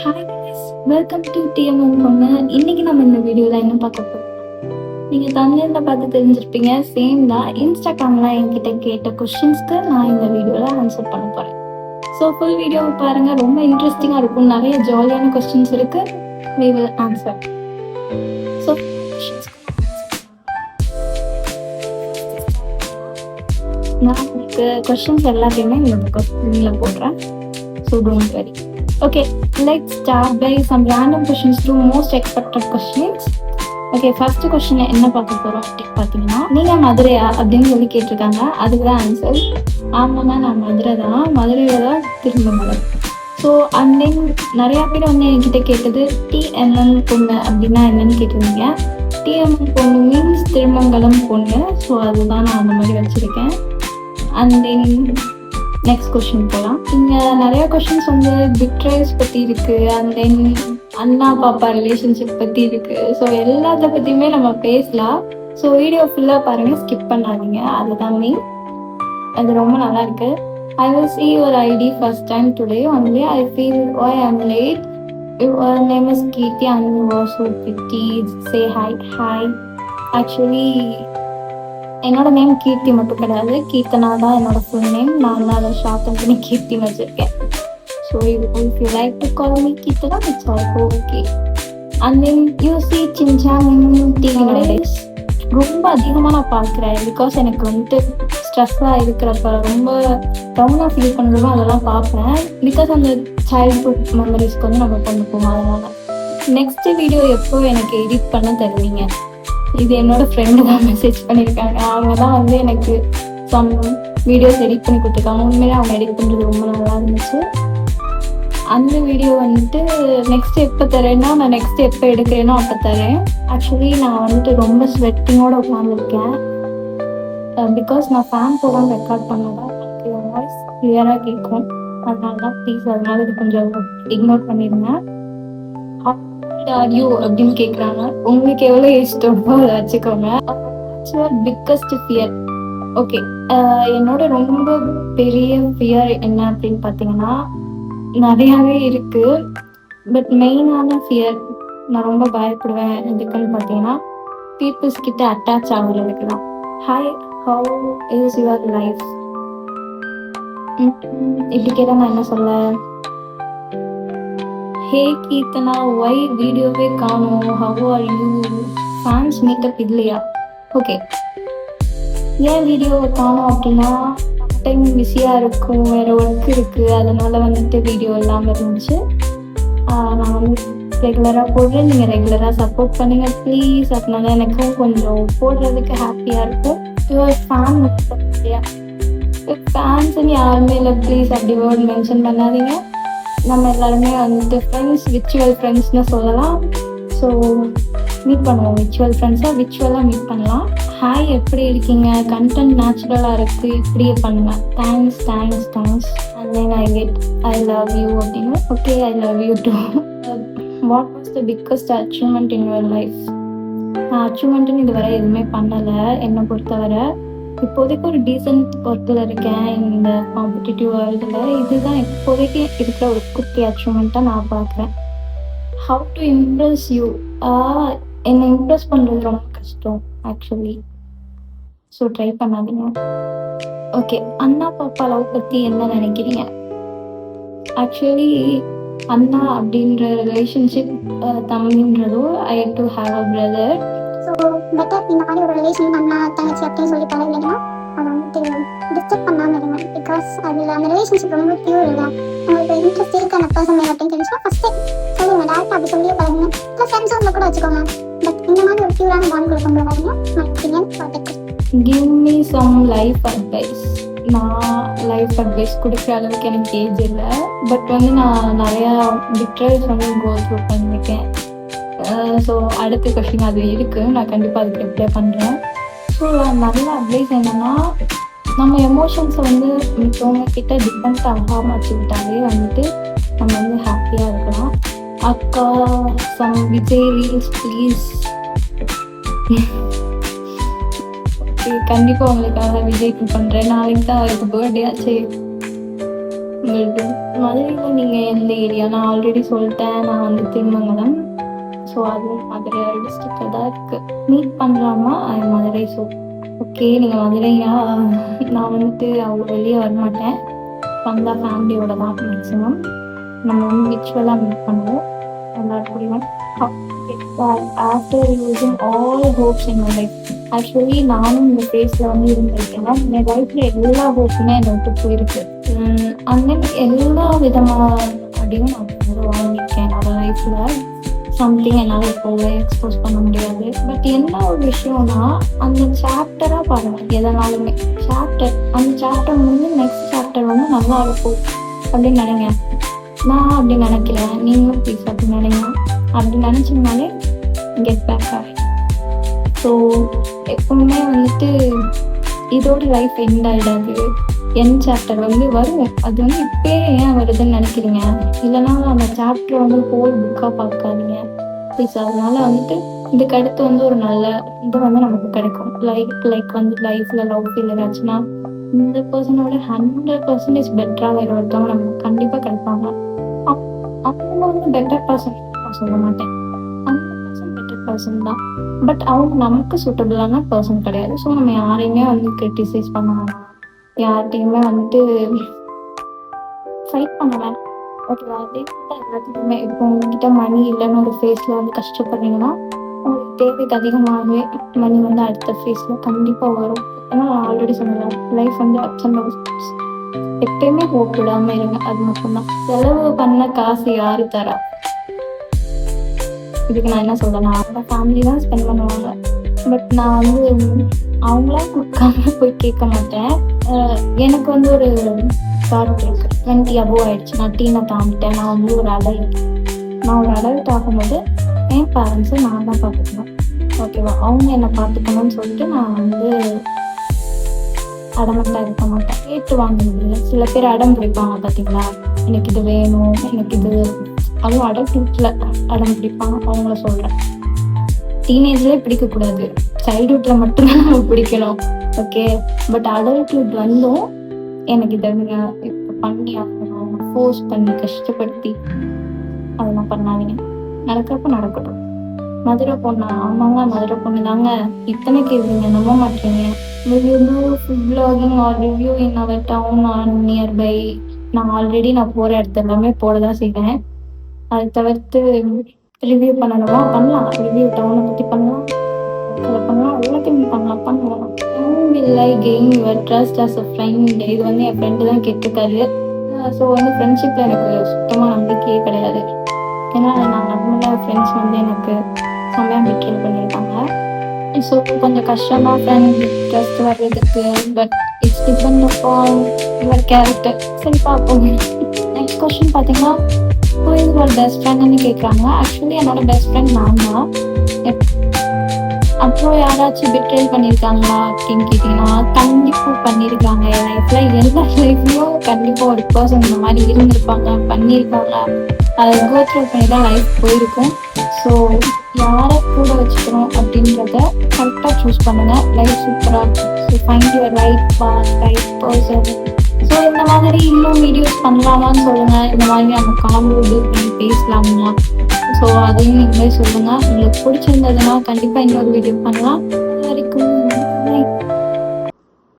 Hi guys, welcome to TMM பொண்ணு. இன்னைக்கு நம்ம இந்த வீடியோவில் என்ன பார்க்க போகிறோம்? நீங்கள் தமிழில் பார்த்து தெரிஞ்சிருப்பீங்க. சேம் தான். இன்ஸ்டாகிராமில் என்கிட்ட கேட்ட கொஷின்ஸ்க்கு நான் இந்த வீடியோவில் ஆன்சர் பண்ண போகிறேன். ஸோ ஃபுல் வீடியோவை பாருங்கள், ரொம்ப இன்ட்ரெஸ்டிங்காக இருக்கும். நிறைய ஜாலியான கொஸ்டின்ஸ் இருக்குது. we will answer. ஸோ நான் உங்களுக்கு கொஷின்ஸ் எல்லாத்தையுமே இந்த கொஸ்டினில் போடுறேன். So don't worry. Okay, let's start by some random questions to most expected questions. Okay, first question என்ன பார்க்க போகிறோம் அப்படின்னு பார்த்தீங்கன்னா, நீங்கள் மதுரையா அப்படின்னு சொல்லி கேட்டிருக்காங்க. அதுக்கு தான் ஆன்சர் ஆமாங்க, நான் மதுரை தான். மதுரையில் தான் திருமங்கலம். ஸோ அண்ட் தென் நிறையா பேர் வந்து என்கிட்ட கேட்டது டிஎம்எம் பொண்ணு அப்படின்னா என்னன்னு கேட்டிருந்தீங்க. டிஎம்எம் பொண்ணு மீன்ஸ் திருமங்கலம் பொண்ணு. ஸோ அதுதான் நான் அந்த மாதிரி வச்சுருக்கேன். அண்ட் தென் நெக்ஸ்ட் கொஷின் போகலாம். இங்கே நிறையா கொஷின்ஸ் வந்து பிட்ரேஸ் பற்றி இருக்குது. அண்ட் தென் அண்ணா பாப்பா ரிலேஷன்ஷிப் பற்றி இருக்குது. ஸோ எல்லாத்த பற்றியுமே நம்ம பேசலாம். ஸோ வீடியோ ஃபுல்லாக பாருங்கள், ஸ்கிப் பண்ணாதீங்க. அதுதான் மெயின். அது ரொம்ப நல்லா இருக்கு. I will see your ID first time today only. I feel why I'm late. Your name is Kirti and you are so pretty. Say hi. Hi. Actually என்னோட name கீர்த்தி மட்டும் கிடையாது, கீர்த்தனா தான் என்னோட ஃபுல் நேம். நான் தான் அதை ஷார்ட் பண்ணி கீர்த்தின்னு வச்சுருக்கேன். So if you like to call me Keerthana, it's also okay. And then you see சின்சாங் டிவி நோடேஸ் ரொம்ப அதிகமாக நான் பார்க்குறேன். பிகாஸ் எனக்கு வந்துட்டு ஸ்ட்ரெஸ்ஸாக இருக்கிறப்ப ரொம்ப டவுனாக ஃபீல் பண்ணுறதும் அதெல்லாம் பார்ப்பேன். பிகாஸ் அந்த சைல்ட்ஹுட் மெமரிஸ்க்கு வந்து நம்ம கொண்டு போவோம். அதனால் நெக்ஸ்ட்டு வீடியோ எப்போ எனக்கு எடிட் பண்ண தருவீங்க? இது என்னோட ஃப்ரெண்டு தான் மெசேஜ் பண்ணியிருக்காங்க. அவங்க தான் வந்து எனக்கு சம் வீடியோஸ் எடிட் பண்ணி கொடுத்துருக்காங்க. உண்மையிலே அவங்க எடிட் பண்ணுறது ரொம்ப நல்லா இருந்துச்சு. அந்த வீடியோ வந்துட்டு நெக்ஸ்ட் எப்போ தரேன்னா, நான் நெக்ஸ்ட் எப்போ எடுக்கிறேனோ அப்போ தரேன். ஆக்சுவலி நான் வந்துட்டு ரொம்ப ஸ்வெட்டிங்கோடு உட்காந்துருக்கேன். பிகாஸ் நான் ஃபேன் போகாமல் ரெக்கார்ட் பண்ணதான் எனக்கு வாய்ஸ் கிளியராக கேட்கும். அதனால தான் ப்ளீஸ், அதனால இது கொஞ்சம் இக்னோர் பண்ணிடுங்க. யூ அப்படின்னு கேட்குறாங்க. உங்களுக்கு எவ்வளோ ஏஜ் தோணுமோ அதை வச்சுக்கோங்க. Biggest fear. ஓகே, என்னோட ரொம்ப பெரிய ஃபியர் என்ன அப்படின்னு பார்த்தீங்கன்னா, நிறையாவே இருக்கு. பட் மெயினான ஃபியர், நான் ரொம்ப பயப்படுவேன் எதுக்குன்னு பார்த்தீங்கன்னா, பீப்புள்ஸ் கிட்ட அட்டாச் ஆகுறதுக்கு தான். Hi, how is your life இப்படி கேட்டால் நான் என்ன சொல்ல? ஹே கீர்த்தனா, ஒய் வீடியோவே காணோம், how are you? Fans meetup இல்லையா? ஓகே, ஏன் வீடியோவை காணோம் அப்படின்னா, டைம் பிஸியாக இருக்கும், வேறு ஒர்க் இருக்குது. அதனால் வந்துட்டு வீடியோ இல்லாமல் இருந்துச்சு. நான் வந்து ரெகுலராக போடுறேன். நீங்கள் ரெகுலராக சப்போர்ட் பண்ணுங்க ப்ளீஸ். அதனால எனக்கும் கொஞ்சம் போடுறதுக்கு ஹாப்பியாக இருக்கும். யுவர் ஃபேன் இல்லையா? ஃபேன்ஸுன்னு யாருமே இல்லை, ப்ளீஸ் அப்படி வேர்ட் மென்ஷன் பண்ணாதீங்க. நம்ம எல்லாருமே வந்துட்டு ஃப்ரெண்ட்ஸ், விர்ச்சுவல் ஃப்ரெண்ட்ஸ்னு சொல்லலாம். ஸோ மீட் பண்ணுவோம், விர்ச்சுவலாக மீட் பண்ணலாம். ஹாய், எப்படி இருக்கீங்க? கண்டென்ட் நேச்சுரலாக இருக்குது, இப்படியே பண்ணுங்கள். Thanks. And then I get I love you அப்படின்னு. Okay, I love you too. What was the biggest achievement in your life? நான் அச்சீவ்மெண்ட்டுன்னு இதுவரை எதுவுமே பண்ணலை என்னை பொறுத்தவரை. இப்போதைக்கு ஒரு டீசென்ட் ஒர்க்கில் இருக்கேன் இந்த காம்படிட்டிவ் வேர்ல்டில். இதுதான் இப்போதைக்கு இருக்கிற ஒரு குட்டி அச்சீவ்மெண்ட்டாக நான் பார்க்குறேன். How to impress you? என்னை இம்ப்ரெஸ் பண்ணுறது ரொம்ப கஷ்டம் ஆக்சுவலி. ஸோ ட்ரை பண்ணாதீங்க. ஓகே, அண்ணா பாப்பா லவ் பற்றி என்ன நினைக்கிறீங்க? ஆக்சுவலி அண்ணா அப்படின்ற ரிலேஷன்ஷிப் தம்பின்றதோ, I do have a brother. So better இந்த மாதிரி ஒரு ரிலேஷன் அண்ணா தங்கச்சி அப்படின்னு சொல்லி பழகிங்கன்னா அதை வந்துட்டு டிஸ்டர்ப் பண்ணாமல் இருங்க. பிகாஸ் அதில் அந்த ரிலேஷன்ஷிப் ரொம்ப பியூர் இல்லை. உங்களுக்கு இன்ட்ரெஸ்ட் இருக்கு அந்த பர்சன் மேலே அப்படின்னு தெரிஞ்சுன்னா ஃபஸ்ட்டே சொல்லுங்க, டேரக்டாக அப்படி சொல்லியே பழகுங்க. இல்லை ஃப்ரெண்ட்ஸ் உங்களை கூட வச்சுக்கோங்க. பட் இந்த மாதிரி ஒரு பியூரான பாண்ட் கொண்டு வராதிங்க. My opinion product. Give me some life advice. நான் லைஃப் அட்வைஸ் கொடுக்குற அளவுக்கு எனக்கு ஏஜ் இல்லை. பட் வந்து நான் நிறையா டிட்ரல்ஸ் வந்து கோ த்ரூ பண்ணியிருக்கேன். ஸோ அடுத்த கொஸ்டின் அது இருக்குது, நான் கண்டிப்பாக அதுக்கு ரிப்ளை பண்ணுறேன். ஸோ நல்ல அட்வைஸ் என்னென்னா, நம்ம எமோஷன்ஸை வந்து மித்தவங்க கிட்ட டிபெண்ட் ஆகாமல் வச்சுக்கிட்டாலே வந்துட்டு நம்ம வந்து ஹாப்பியாக இருக்கலாம். அக்கா, some Vijay reels please. Okay, கண்டிப்பாக உங்களுக்காக விஜய்க்கு பண்ணுறேன். நாளைக்கு தான் அவருக்கு பர்த்டே ஆச்சு. உங்களுக்கு மதுரையில் நீங்கள் எந்த ஏரியா? நான் ஆல்ரெடி சொல்லிட்டேன், நான் வந்து திருமங்கலம். ஸோ அது மதுரை டிஸ்ட்ரிக்டில் தான் இருக்குது. மீட் பண்ணலாமா மதுரை? ஸோ ஓகே, நீங்கள் மதுரையா? நான் வந்துட்டு அவ்வளோ வெளியே வரமாட்டேன், வந்தால் ஃபேமிலியோட தான் மேக்ஸிமம். நம்ம வந்து விர்ச்சுவலாக மீட் பண்ணுவோம் எல்லாருக்கூடையும். After using all hopes in my life, actually நானும் இந்த ஃபேஸில் வந்து இருந்திருக்கேன். என் லைஃப்பில் எல்லா ஹோப்புமே என்னை விட்டு போயிருக்கு. அண்ட் தென் எல்லா விதமான அப்படியும் நான் வந்து வாங்கியிருக்கேன் என்னோட லைஃப்பில். சம்திங் என்னால் இப்போவே எக்ஸ்போஸ் பண்ண முடியாது. பட் என்ன ஒரு விஷயம்னா, அந்த சாப்டராக பாருங்கள், எதனாலுமே சாப்டர், அந்த சாப்டர் வந்து நெக்ஸ்ட் சாப்டர் வந்து நல்லா இருக்கும் அப்படின்னு நினைங்க. நான் அப்படி நினைக்கிறேன், நீங்களும் ப்ளீஸ் அப்படி நினைங்க. அப்படி நினச்சிங்கனாலே கெட் பேக் ஆகி. ஸோ எப்பவுமே வந்துட்டு இதோட லைஃப் எண்ட் ஆகிடாது. என் சாப்டர் வந்து வரும், அது வந்து இப்போயே ஏன் வருதுன்னு நினைக்கிறீங்க? இல்லைனா அந்த சாப்டர் வந்து ஹோல் புக்காக பார்க்காதீங்க ப்ளீஸ். அதனால வந்துட்டு இதுக்கு அடுத்து வந்து ஒரு நல்ல இது வந்து நமக்கு கிடைக்கும். லைக் வந்து லைஃப்பில் லவ் ஃபீல் ஆச்சுன்னா இந்த பர்சனோட 100% பெட்டராக வேறு ஒருத்தவங்க நமக்கு கண்டிப்பாக கிடைப்பாங்க. அவங்க வந்து பெட்டர் பர்சன் நான் சொல்ல மாட்டேன், 100% பெட்டர் பர்சன் தான். பட் அவங்க நமக்கு சூட்டபிளான பர்சன் கிடையாது. ஸோ நம்ம யாரையுமே வந்து கிரிட்டிசைஸ் பண்ண வேணாம், யார்கிட்டையுமே வந்துட்டு ஃபைட் பண்ண வேணாம். ஓகேவா? அதே மாதிரி எல்லாத்துக்குமே இப்போ உங்ககிட்ட மணி இல்லைன்னு ஒரு ஃபேஸில் வந்து கஷ்டப்படுறீங்கன்னா, உங்களுக்கு தேவைக்கு அதிகமாகவே மணி வந்து அடுத்த ஃபேஸில் கண்டிப்பாக வரும். ஏன்னா நான் ஆல்ரெடி சொன்னேன், லைஃப் வந்து அப்ஸ் அண்ட் டவுன்ஸ். எப்பயுமே ஹோப் விடாமல் இருங்க, அது மட்டும்தான். செலவு பண்ண காசு யாரு தரா? இதுக்கு நான் என்ன சொல்றேன்னா, அவங்க ஃபேமிலி தான் ஸ்பெண்ட் பண்ணுவாங்க. பட் நான் வந்து அவங்களாம் கொடுக்காம போய் கேட்க மாட்டேன். எனக்கு வந்து ஒரு தாட் இருக்கு, 20 above ஆயிடுச்சு, நான் டீனை தாண்டிட்டேன், நான் வந்து ஒரு அடல்ட். நான் ஒரு அடல்ட் ஆகும்போது என் பேரண்ட்ஸை நான் தான் பார்த்துக்கணும். ஓகேவா? அவங்க என்னை பார்த்துக்கணும்னு சொல்லிட்டு நான் வந்து அடமெண்ட்டாக இருக்க மாட்டேன். கேட்டு வாங்க முடியல. சில பேர் அடம் பிடிப்பாங்க பார்த்தீங்களா, எனக்கு இது வேணும், எனக்கு இது, அதுவும் அடல்ட்ஹுட்ல அடம் பிடிப்பாங்க. அவங்கள சொல்கிறேன், டீனேஜ்லேயே பிடிக்கக்கூடாது, சைல்ட்ஹுட்ல மட்டும்தான் நம்ம பிடிக்கணும். ஓகே? பட் அடல்ட்ஹுட் வந்தும் எனக்கு இதை இப்போ பண்ணி ஆகணும், ஃபோர்ஸ் பண்ணி கஷ்டப்படுத்தி அதெல்லாம் பண்ணாதீங்க. நடக்கிறப்ப நடக்கட்டும். மதுரை பொண்ணா? ஆமாங்க, மதுரை பொண்ணு தாங்க. இத்தனை கேள்விங்க, நம்ப மாட்டீங்க. will you do food vlogging or review in our town or nearby? நான் ஆல்ரெடி நான் போகிற இடத்துல எல்லாமே போட தான் செய்வேன். அதை தவிர்த்து ரிவ்யூ பண்ணணுமா? பண்ணலாம். ரிவ்யூ டவுனை பற்றி பண்ணலாம், அதை பண்ணலாம், எல்லாத்தையுமே பண்ணலாம். will I gain your trust as a friend? இது வந்து என் ஃப்ரெண்டு தான் கேட்டிருக்காரு. ஸோ வந்து ஃப்ரெண்ட்ஷிப்பில் எனக்கு சுத்தமாக நம்பிக்கையே கிடையாது. ஏன்னா நான் நம்மளோட ஃப்ரெண்ட்ஸ் வந்து எனக்கு செம்மையாக பிட்ரேல் பண்ணியிருக்காங்க. ஸோ கொஞ்சம் கஷ்டமாக ஃப்ரெண்ட் ட்ரஸ்ட் வர்றதுக்கு. But it's depend upon your character. சரி பார்ப்போம். நெக்ஸ்ட் கொஸ்டின் பார்த்தீங்கன்னா, ஹூ இஸ் யுவர் பெஸ்ட் ஃப்ரெண்ட்னு கேட்குறாங்க. ஆக்சுவலி என்னோட பெஸ்ட் ஃப்ரெண்ட் நான் தான். அப்புறம் யாராச்சும் பிட்ரேல் பண்ணியிருக்காங்களா அப்படின்னு கேட்டிங்கன்னா, கண்டிப்பாக பண்ணியிருக்காங்க. என் லைஃப்பில் எல்லா லைஃப்லையும் கண்டிப்பாக ஒரு பர்சன் இந்த மாதிரி இருந்திருப்பாங்க, பண்ணியிருக்காங்க. அதை கோத்ரூ பண்ணி தான் லைஃப் போயிருக்கும். ஸோ யாரை கூட வச்சுக்கணும் அப்படின்றத கரெக்டாக சூஸ் பண்ணுங்கள். லைஃப் சூப்பராக இருக்கும். So find your right path, right person. So இந்த மாதிரி இன்னும் வீடியோஸ் பண்ணலாமான்னு சொல்லுங்கள். இந்த மாதிரி நம்ம காம்போ பண்ணி பேசலாமா? ஸோ அதையும் நீங்களே சொல்லுங்கள். உங்களுக்கு பிடிச்சிருந்ததுன்னா கண்டிப்பாக இன்னொரு வீடியோ பண்ணலாம்.